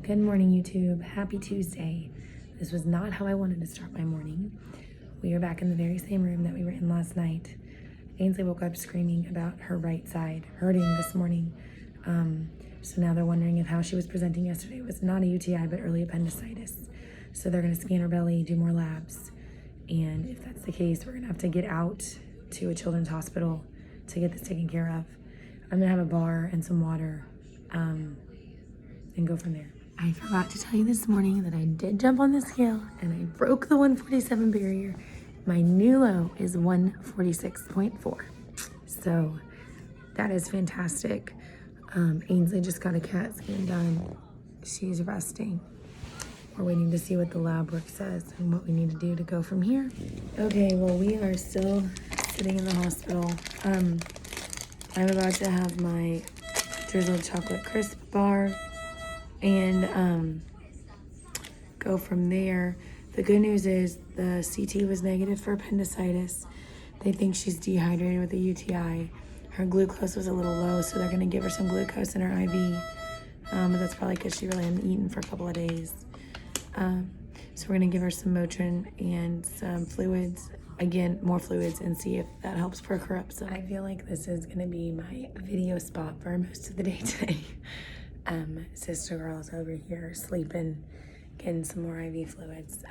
Good morning, YouTube. Happy Tuesday. This was not how I wanted to start my morning. We are back in the very same room that we were in last night. Ainsley woke up screaming about her right side hurting this morning. So now they're wondering if how she was presenting yesterday was not a UTI, but early appendicitis. So they're gonna scan her belly, do more labs. And if that's the case, we're gonna have to get out to a children's hospital to get this taken care of. I'm gonna have a bar and some water and go from there. I forgot to tell you this morning that I did jump on the scale and I broke the 147 barrier. My new low is 146.4. So that is fantastic. Ainsley just got a CAT scan done. She's resting. We're waiting to see what the lab work says and what we need to do to go from here. Okay, well, we are still sitting in the hospital. I'm about to have my drizzled chocolate crisp bar and go from there. The good news is the CT was negative for appendicitis. They think she's dehydrated with a UTI. Her glucose was a little low, so they're gonna give her some glucose in her IV. But that's probably because she really hadn't eaten for a couple of days. So we're gonna give her some Motrin and some fluids. Again, more fluids, and see if that helps perk her up. So I feel like this is gonna be my video spot for most of the day today. Sister girl's over here sleeping, getting some more IV fluids.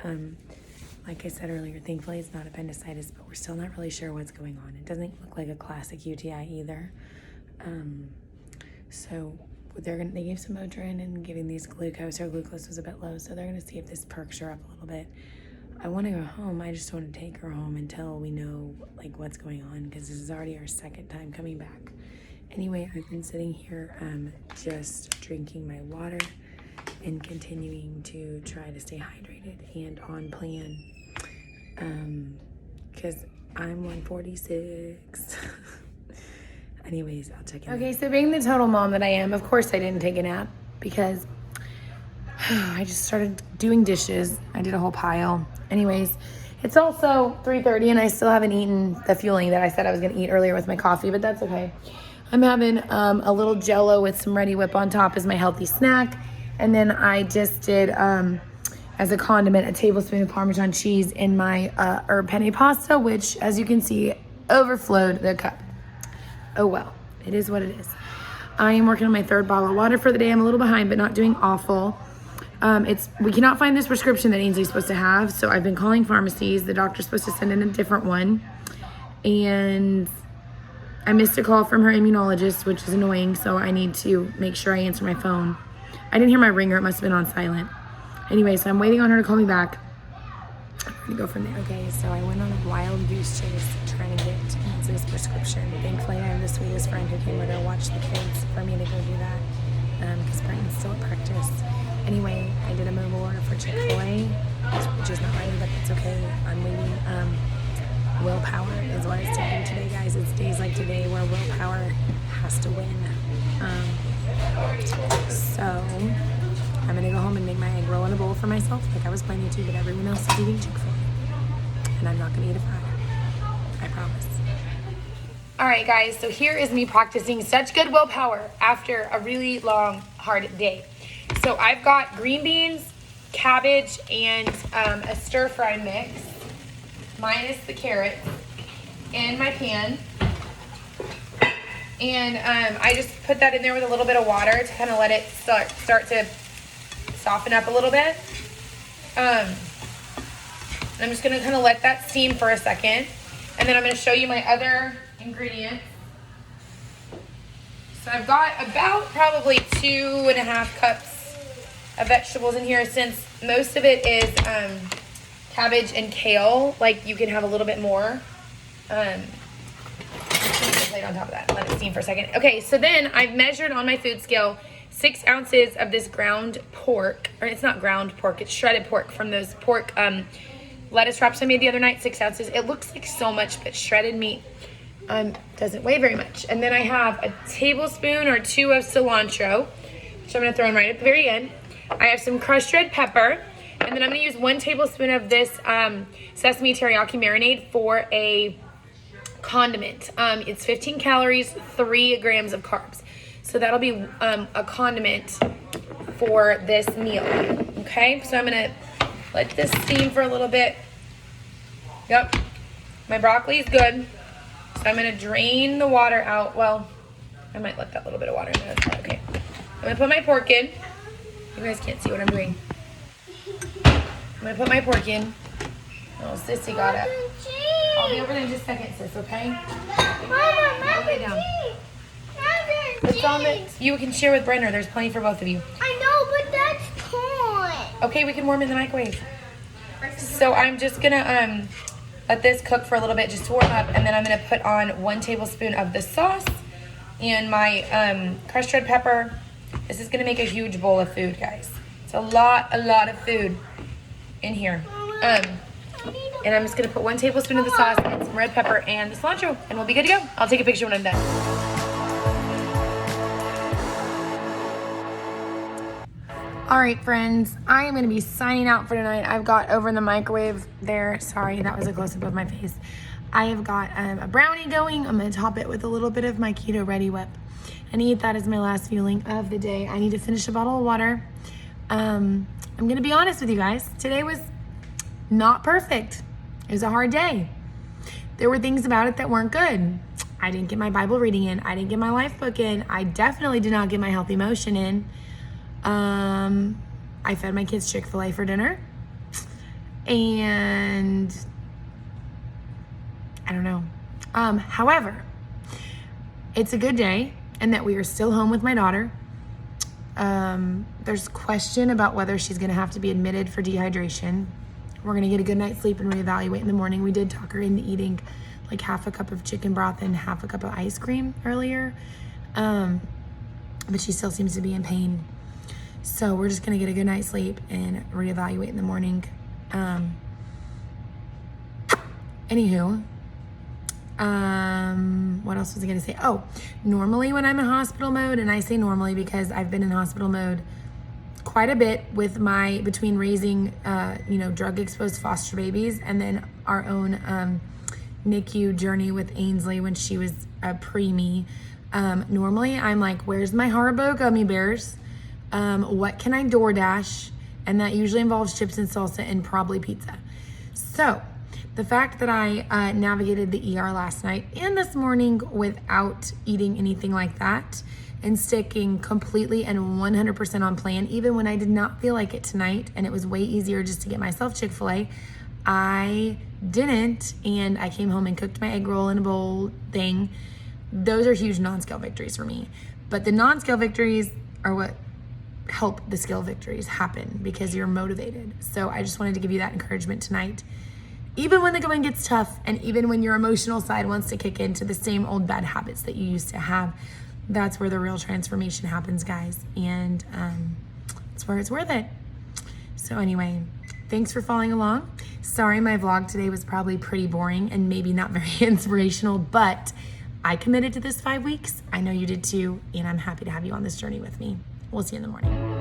Like I said earlier, thankfully it's not appendicitis, but we're still not really sure what's going on. It doesn't look like a classic UTI either. So they gave some Motrin and giving these glucose. Her glucose was a bit low, so they're gonna see if this perks her up a little bit. I want to go home. I just want to take her home until we know like what's going on, because this is already our second time coming back. Anyway, I've been sitting here just drinking my water and continuing to try to stay hydrated and on plan, because I'm 146. Anyways, I'll check in. Okay, so being the total mom that I am, of course I didn't take a nap because I just started doing dishes. I did a whole pile. Anyways, it's also 3:30 and I still haven't eaten the fueling that I said I was gonna eat earlier with my coffee, but that's okay. I'm having a little Jell-O with some Ready Whip on top as my healthy snack. And then I just did, as a condiment, a tablespoon of Parmesan cheese in my herb penne pasta, which, as you can see, overflowed the cup. Oh well, it is what it is. I am working on my third bottle of water for the day. I'm a little behind, but not doing awful. We cannot find this prescription that Ainsley's supposed to have, so I've been calling pharmacies. The doctor's supposed to send in a different one. And I missed a call from her immunologist, which is annoying, so I need to make sure I answer my phone. I didn't hear my ringer. It must have been on silent. Anyway, so I'm waiting on her to call me back. I'm gonna go from there. Okay, so I went on a wild goose chase trying to get Ainsley's prescription. Thankfully, I have the sweetest friend who came with her to watch the kids for me to go do that, because Brian's still at practice. Anyway, I did a mobile order for Chick-fil-A, which is not ready, but that's okay. I'm waiting. Willpower is what it's taking today, guys. It's days like today where willpower has to win. So I'm gonna go home and make my egg roll in a bowl for myself like I was planning to, but everyone else is eating Chick-fil-A. And I'm not gonna eat a fry. I promise. All right, guys, so here is me practicing such good willpower after a really long, hard day. So I've got green beans, cabbage, and a stir-fry mix, minus the carrots, in my pan. And I just put that in there with a little bit of water to kind of let it start to soften up a little bit. I'm just gonna kind of let that steam for a second. And then I'm gonna show you my other ingredients. So I've got about probably 2.5 cups of vegetables in here, since most of it is cabbage and kale. Like, you can have a little bit more. Plate on top of that. Let it steam for a second. Okay, so then I've measured on my food scale 6 ounces of this ground pork, or it's not ground pork, it's shredded pork from those pork lettuce wraps I made the other night. 6 ounces. It looks like so much, but shredded meat doesn't weigh very much. And then I have a tablespoon or 2 of cilantro, which I'm gonna throw in right at the very end. I have some crushed red pepper, and then I'm gonna use 1 tablespoon of this sesame teriyaki marinade for a condiment. It's 15 calories, 3 grams of carbs. So that'll be a condiment for this meal. Okay, so I'm gonna let this steam for a little bit. Yep, my broccoli is good. So I'm gonna drain the water out. Well, I might let that little bit of water in there. That's okay. I'm gonna put my pork in. You guys can't see what I'm doing. I'm gonna put my pork in. Oh, Sissy got it. I'll be over there in just a second, sis, okay? Mama, lay down. It's on the, you can share with Brenner. There's plenty for both of you. I know, but that's corn. Okay, we can warm in the microwave. So I'm just gonna let this cook for a little bit just to warm up, and then I'm gonna put on 1 tablespoon of the sauce and my crushed red pepper. This is gonna make a huge bowl of food, guys. It's a lot of food in here. And I'm just gonna put 1 tablespoon of the sauce and some red pepper and the cilantro, and we'll be good to go. I'll take a picture when I'm done. All right, friends, I am going to be signing out for tonight. I've got over in the microwave there. Sorry, that was a close-up of my face. I have got a brownie going. I'm going to top it with a little bit of my Keto Ready Whip and eat that as my last fueling of the day. I need to finish a bottle of water. I'm going to be honest with you guys. Today was not perfect. It was a hard day. There were things about it that weren't good. I didn't get my Bible reading in. I didn't get my life book in. I definitely did not get my healthy motion in. I fed my kids Chick-fil-A for dinner, and I don't know. However, it's a good day, and that we are still home with my daughter. There's question about whether she's gonna have to be admitted for dehydration. We're gonna get a good night's sleep and reevaluate in the morning. We did talk her into eating like half a cup of chicken broth and half a cup of ice cream earlier, but she still seems to be in pain. So we're just gonna get a good night's sleep and reevaluate in the morning. Anywho, what else was I gonna say? Oh, normally when I'm in hospital mode, and I say normally because I've been in hospital mode quite a bit with between raising, drug exposed foster babies and then our own NICU journey with Ainsley when she was a preemie. Normally I'm like, where's my Haribo gummy bears? What can I DoorDash? And that usually involves chips and salsa and probably pizza. So the fact that I navigated the ER last night and this morning without eating anything like that and sticking completely and 100% on plan, even when I did not feel like it tonight, and it was way easier just to get myself Chick-fil-A, I didn't, and I came home and cooked my egg roll in a bowl thing. Those are huge non-scale victories for me. But the non-scale victories are what help the scale victories happen because you're motivated. So I just wanted to give you that encouragement tonight. Even when the going gets tough, and even when your emotional side wants to kick into the same old bad habits that you used to have, that's where the real transformation happens, guys. And it's where it's worth it. So anyway, thanks for following along. Sorry my vlog today was probably pretty boring and maybe not very inspirational, but I committed to this 5 weeks. I know you did too, and I'm happy to have you on this journey with me. We'll see you in the morning.